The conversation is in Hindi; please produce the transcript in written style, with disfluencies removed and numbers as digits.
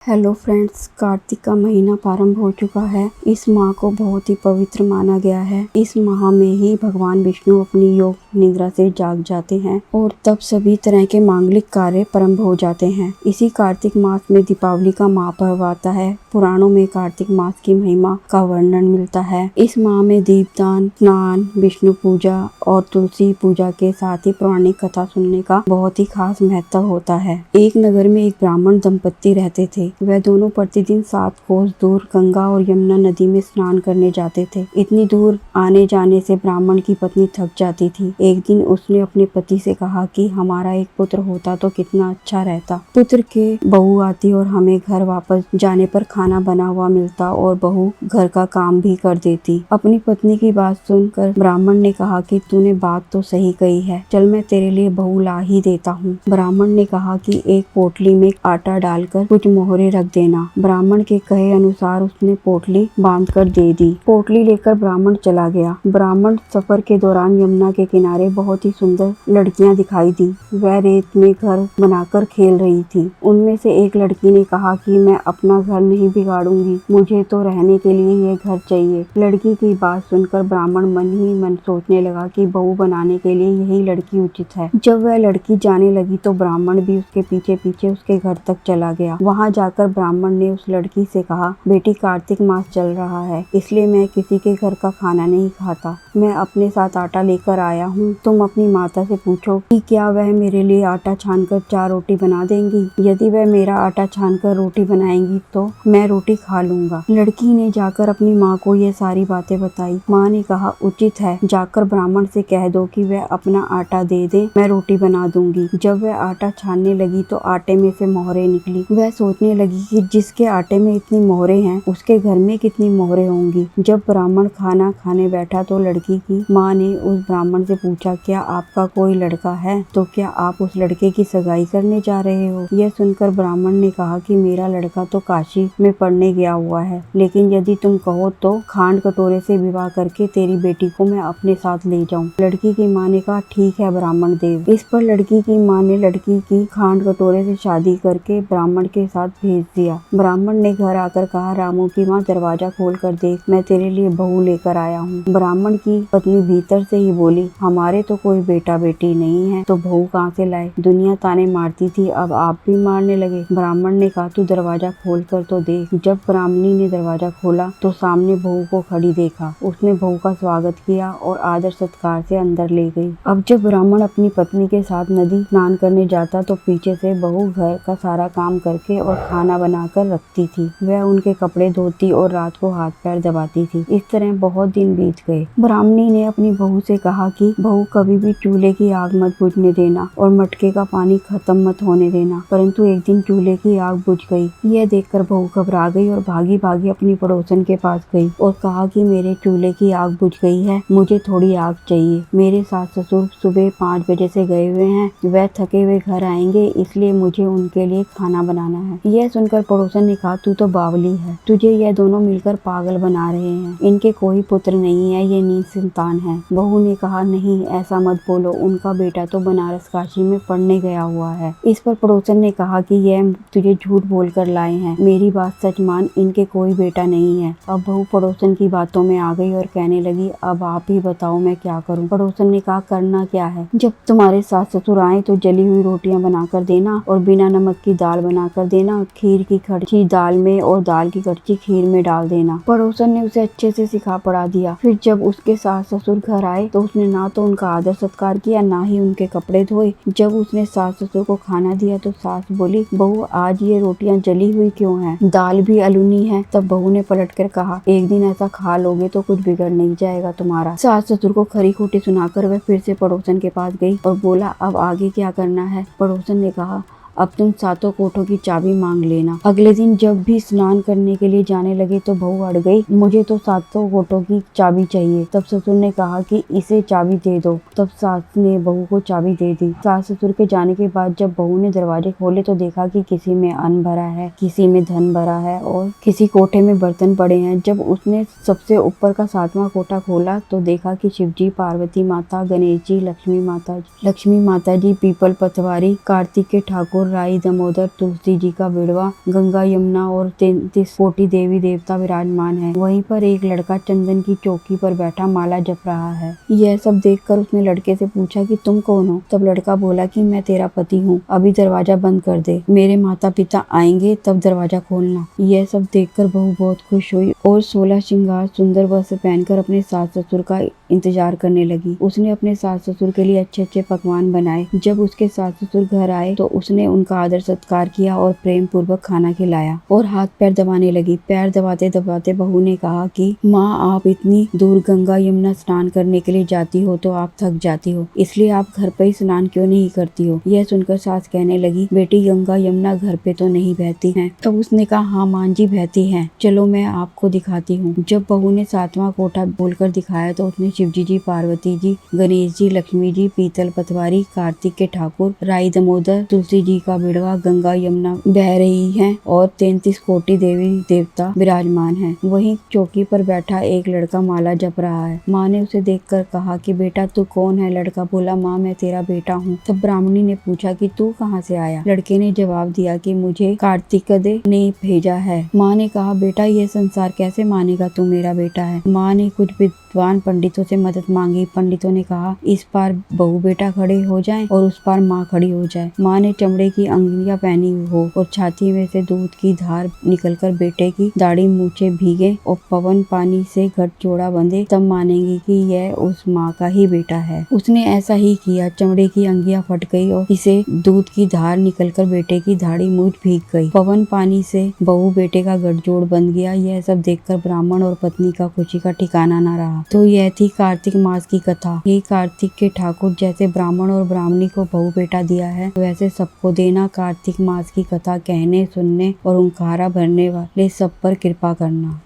हेलो फ्रेंड्स, कार्तिक का महीना प्रारंभ हो चुका है। इस माह को बहुत ही पवित्र माना गया है। इस माह में ही भगवान विष्णु अपनी योग निद्रा से जाग जाते हैं और तब सभी तरह के मांगलिक कार्य प्रारंभ हो जाते हैं। इसी कार्तिक मास में दीपावली का महापर्व आता है। पुराणों में कार्तिक मास की महिमा का वर्णन मिलता है। इस माह में दीपदान, स्नान, विष्णु पूजा और तुलसी पूजा के साथ ही पौराणिक कथा सुनने का बहुत ही खास महत्व होता है। एक नगर में एक ब्राह्मण दंपत्ति रहते थे। वह दोनों प्रतिदिन 7 कोस दूर गंगा और यमुना नदी में स्नान करने जाते थे। इतनी दूर आने जाने से ब्राह्मण की पत्नी थक जाती थी। एक दिन उसने अपने पति से कहा कि हमारा एक पुत्र होता तो कितना अच्छा रहता। पुत्र के बहू आती और हमें घर वापस जाने पर खाना बना हुआ मिलता और बहू घर का काम भी कर देती। अपनी पत्नी की बात सुनकर ब्राह्मण ने कहा कि तूने बात तो सही कही है, चल मैं तेरे लिए बहू ला ही देता हूँ। ब्राह्मण ने कहा कि एक पोटली में आटा डालकर कुछ मोहरे रख देना। ब्राह्मण के कहे अनुसार उसने पोटली बांधकर दे दी। पोटली लेकर ब्राह्मण चला गया। ब्राह्मण सफर के दौरान यमुना के किनारे बहुत ही सुंदर लड़कियां दिखाई दी। वह रेत में घर बनाकर खेल रही थी। उनमें से एक लड़की ने कहा कि मैं अपना घर नहीं बिगाड़ूंगी, मुझे तो रहने के लिए ये घर चाहिए। लड़की की बात सुनकर ब्राह्मण मन ही मन सोचने लगा कि बहू बनाने के लिए यही लड़की उचित है। जब वह लड़की जाने लगी तो ब्राह्मण भी उसके पीछे पीछे उसके घर तक चला गया। वहां जाकर ब्राह्मण ने उस लड़की से कहा, बेटी कार्तिक मास चल रहा है, इसलिए मैं किसी के घर का खाना नहीं खाता। मैं अपने साथ आटा लेकर आया हूँ। तुम अपनी माता से पूछो कि क्या वह मेरे लिए आटा छानकर 4 रोटी बना देंगी। यदि वह मेरा आटा छानकर रोटी बनाएंगी तो मैं रोटी खा लूंगा। लड़की ने जाकर अपनी माँ को ये सारी बातें बताई। माँ ने कहा, उचित है, जाकर ब्राह्मण से कह दो कि वह अपना आटा दे दे, मैं रोटी बना दूंगी। जब वह आटा छानने लगी तो आटे में से मोहरें निकली। वह सोचने लगी कि जिसके आटे में इतनी मोहरें हैं उसके घर में कितनी मोहरें होंगी। जब ब्राह्मण खाना खाने बैठा तो लड़की की माँ ने उस ब्राह्मण से पूछा, क्या आपका कोई लड़का है? तो क्या आप उस लड़के की सगाई करने जा रहे हो? यह सुनकर ब्राह्मण ने कहा कि मेरा लड़का तो काशी में पढ़ने गया हुआ है, लेकिन यदि तुम कहो तो खांड कटोरे से विवाह करके तेरी बेटी को मैं अपने साथ ले जाऊं। लड़की की माँ ने कहा, ठीक है ब्राह्मण देव। इस पर लड़की की माँ ने लड़की की खांड कटोरे से शादी करके ब्राह्मण के साथ भेज दिया। ब्राह्मण ने घर आकर कहा, रामू की माँ दरवाजा खोल कर देख, मैं तेरे लिए बहू लेकर आया हूँ। ब्राह्मण की पत्नी भीतर से ही बोली, हमारे तो कोई बेटा बेटी नहीं है तो बहू कहाँ से लाए? दुनिया ताने मारती थी, अब आप भी मारने लगे। ब्राह्मण ने कहा, तू दरवाजा खोल कर तो देख। जब ब्राह्मणी ने दरवाजा खोला तो सामने बहू को खड़ी देखा। उसने बहू का स्वागत किया और आदर सत्कार से अंदर ले गई। अब जब ब्राह्मण अपनी पत्नी के साथ नदी स्नान करने जाता तो पीछे से बहू घर का सारा काम करके और खाना बनाकर रखती थी। वह उनके कपड़े धोती और रात को हाथ पैर दबाती थी। इस तरह बहुत दिन बीत गए। ब्राह्मणी ने अपनी बहू से कहा कि बहू कभी भी चूल्हे की आग मत बुझने देना और मटके का पानी खत्म मत होने देना। परंतु एक दिन चूल्हे की आग बुझ गई। यह देखकर बहू घबरा गई और भागी भागी अपनी पड़ोसन के पास गई और कहा कि मेरे चूल्हे की आग बुझ गई है, मुझे थोड़ी आग चाहिए। मेरे सास ससुर सुबह 5 बजे से गए हुए हैं, वह थके हुए घर आएंगे, इसलिए मुझे उनके लिए खाना बनाना है। यह सुनकर पड़ोसन ने कहा, तू तो बावली है, तुझे यह दोनों मिलकर पागल बना रहे हैं। इनके कोई पुत्र नहीं है, ये नीच संतान है। बहू ने कहा, नहीं ऐसा मत बोलो, उनका बेटा तो बनारस काशी में पढ़ने गया हुआ है। इस पर पड़ोसन ने कहा कि यह तुझे झूठ बोलकर लाए हैं, मेरी बात सच मान, इनके कोई बेटा नहीं है। अब बहू पड़ोसन की बातों में आ गई और कहने लगी, अब आप ही बताओ मैं क्या करूं। पड़ोसन ने कहा, करना क्या है, जब तुम्हारे सास ससुर आए तो जली हुई रोटियां बनाकर देना और बिना नमक की दाल बनाकर देना, खीर की कड़छी दाल में और दाल की कड़छी खीर में डाल देना। पड़ोसन ने उसे अच्छे से सिखा पढ़ा दिया। फिर जब उसके सास ससुर घर आए तो उसने ना तो उनका आदर सत्कार किया, ना ही उनके कपड़े धोए। जब उसने सास ससुर को खाना दिया तो सास बोली, बहू आज ये रोटियां जली हुई क्यों हैं? दाल भी अलूनी है। तब बहू ने पलट कर कहा, एक दिन ऐसा खा लोगे तो कुछ बिगड़ नहीं जाएगा तुम्हारा। सास ससुर को खरी खोटी सुनाकर वह फिर से पड़ोसन के पास गई और बोला, अब आगे क्या करना है? पड़ोसन ने कहा, अब तुम 7 कोठों की चाबी मांग लेना। अगले दिन जब भी स्नान करने के लिए जाने लगे तो बहू अड़ गई, मुझे तो 7 कोठों की चाबी चाहिए। तब ससुर ने कहा कि इसे चाबी दे दो। तब सास ने बहू को चाबी दे दी। सास ससुर के जाने के बाद जब बहू ने दरवाजे खोले तो देखा कि किसी में अन्न भरा है, किसी में धन भरा है और किसी कोठे में बर्तन पड़े हैं। जब उसने सबसे ऊपर का 7वां कोठा खोला तो देखा कि शिवजी, पार्वती माता, गणेश जी, लक्ष्मी माता जी, पीपल पतवारी, कार्तिक के ठाकुर, राई दामोदर तुलसी जी का बिड़वा, गंगा यमुना और 33 कोटि देवी देवता विराजमान है। वहीं पर एक लड़का चंदन की चौकी पर बैठा माला जप रहा है। यह सब देखकर उसने लड़के से पूछा कि तुम कौन हो? तब लड़का बोला कि मैं तेरा पति हूँ, अभी दरवाजा बंद कर दे, मेरे माता पिता आएंगे तब दरवाजा खोलना। यह सब देखकर बहू बहुत खुश हुई और 16 श्रृंगार सुंदर वस्त्र पहनकर अपने सास ससुर का इंतजार करने लगी। उसने अपने सास ससुर के लिए अच्छे अच्छे पकवान बनाए। जब उसके सास ससुर घर आए तो उसने उनका आदर सत्कार किया और प्रेम पूर्वक खाना खिलाया और हाथ पैर दबाने लगी। पैर दबाते दबाते बहू ने कहा कि माँ, आप इतनी दूर गंगा यमुना स्नान करने के लिए जाती हो तो आप थक जाती हो, इसलिए आप घर पर ही स्नान क्यों नहीं करती हो? यह सुनकर सास कहने लगी, बेटी गंगा यमुना घर पे तो नहीं बहती हैं। तब उसने कहा, हाँ माँ जी बहती हैं, चलो मैं आपको दिखाती हूँ। जब बहू ने 7वां कोठा बोलकर दिखाया तो उसने शिवजी जी, पार्वती जी, गणेश जी, लक्ष्मी जी, पीतल पतवारी, कार्तिक के ठाकुर, राई दामोदर, तुलसी जी का बिड़वा, गंगा यमुना बह रही है और 33 कोटि देवी देवता विराजमान है। वहीं चौकी पर बैठा एक लड़का माला जप रहा है। माँ ने उसे देखकर कहा कि बेटा तू कौन है? लड़का बोला, माँ मैं तेरा बेटा हूँ। तब ब्राह्मणी ने पूछा कि तू कहाँ से आया? लड़के ने जवाब दिया कि मुझे कार्तिक ने भेजा है। माँ ने कहा, बेटा ये संसार कैसे मानेगा तू मेरा बेटा है? माँ ने कुछ विद्वान पंडितों से मदद मांगी। पंडितों ने कहा, इस पार बहू बेटा खड़े हो जाएं और उस पार माँ खड़ी हो जाए। माँ ने चमड़े की अंगुलियां पहनी हो और छाती में से दूध की धार निकलकर बेटे की दाढ़ी मूछे भीगे और पवन पानी से घट जोड़ा बंधे, तब मानेंगी कि यह उस माँ का ही बेटा है। उसने ऐसा ही किया। चमड़े की अंगियां फट गई और इसे दूध की धार निकलकर बेटे की दाढ़ी मूछ भीग गई। पवन पानी से बहू बेटे का गठजोड़ बन गया। यह सब देखकर ब्राह्मण और पत्नी का खुशी का ठिकाना न रहा। तो यह थी कार्तिक मास की कथा। ये कार्तिक के ठाकुर जैसे ब्राह्मण और ब्राह्मणी को बहू बेटा दिया है, वैसे सबको देना। कार्तिक मास की कथा कहने, सुनने और हुंकारा भरने वाले सब पर कृपा करना।